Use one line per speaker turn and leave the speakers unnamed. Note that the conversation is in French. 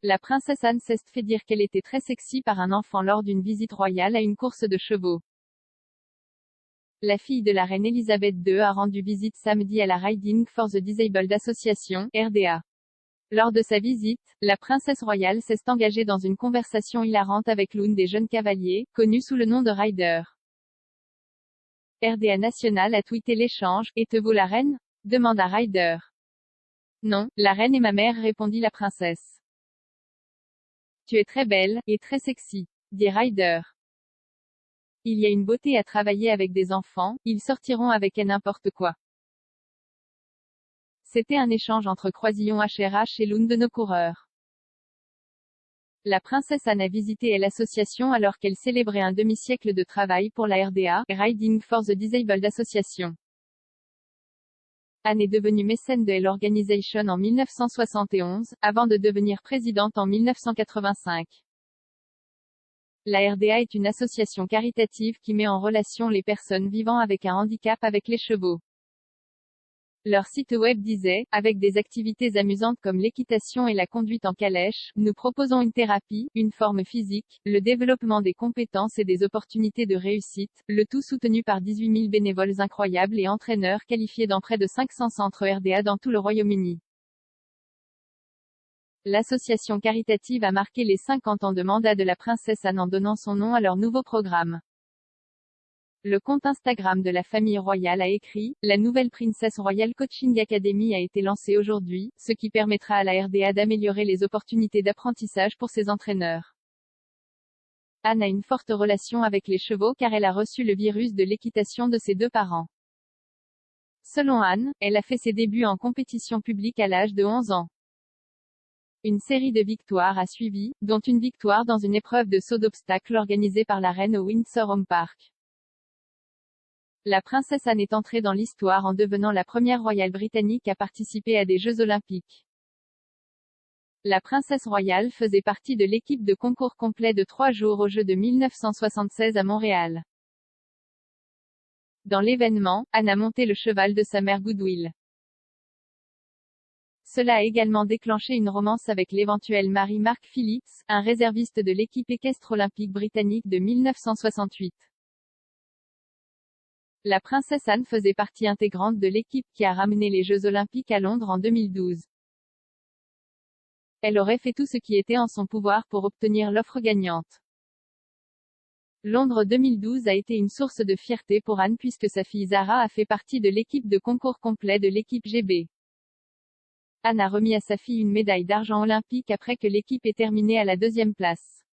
La princesse Anne s'est fait dire qu'elle était très sexy par un enfant lors d'une visite royale à une course de chevaux. La fille de la reine Elisabeth II a rendu visite samedi à la Riding for the Disabled Association, RDA. Lors de sa visite, la princesse royale s'est engagée dans une conversation hilarante avec l'une des jeunes cavaliers, connu sous le nom de Ryder. RDA National a tweeté l'échange. « Et te vaut la reine ?» demanda Ryder. « Non, la reine est ma mère » répondit la princesse. « Tu es très belle, et très sexy », dit Ryder. « Il y a une beauté à travailler avec des enfants, ils sortiront avec n'importe quoi. » C'était un échange entre Croisillon HRH et l'une de nos coureurs. La princesse Anne a visité l'association alors qu'elle célébrait un demi-siècle de travail pour la RDA, Riding for the Disabled Association. Anne est devenue mécène de l'Organisation en 1971, avant de devenir présidente en 1985. La RDA est une association caritative qui met en relation les personnes vivant avec un handicap avec les chevaux. Leur site web disait, avec des activités amusantes comme l'équitation et la conduite en calèche, nous proposons une thérapie, une forme physique, le développement des compétences et des opportunités de réussite, le tout soutenu par 18 000 bénévoles incroyables et entraîneurs qualifiés dans près de 500 centres RDA dans tout le Royaume-Uni. L'association caritative a marqué les 50 ans de mandat de la princesse Anne en donnant son nom à leur nouveau programme. Le compte Instagram de la famille royale a écrit « La nouvelle Princess Royal Coaching Academy a été lancée aujourd'hui, ce qui permettra à la RDA d'améliorer les opportunités d'apprentissage pour ses entraîneurs. » Anne a une forte relation avec les chevaux car elle a reçu le virus de l'équitation de ses deux parents. Selon Anne, elle a fait ses débuts en compétition publique à l'âge de 11 ans. Une série de victoires a suivi, dont une victoire dans une épreuve de saut d'obstacles organisée par la reine au Windsor Home Park. La princesse Anne est entrée dans l'histoire en devenant la première royale britannique à participer à des Jeux olympiques. La princesse royale faisait partie de l'équipe de concours complet de 3 jours aux Jeux de 1976 à Montréal. Dans l'événement, Anne a monté le cheval de sa mère Goodwill. Cela a également déclenché une romance avec l'éventuel mari Mark Phillips, un réserviste de l'équipe équestre olympique britannique de 1968. La princesse Anne faisait partie intégrante de l'équipe qui a ramené les Jeux olympiques à Londres en 2012. Elle aurait fait tout ce qui était en son pouvoir pour obtenir l'offre gagnante. Londres 2012 a été une source de fierté pour Anne puisque sa fille Zara a fait partie de l'équipe de concours complet de l'équipe GB. Anne a remis à sa fille une médaille d'argent olympique après que l'équipe ait terminé à la 2e place.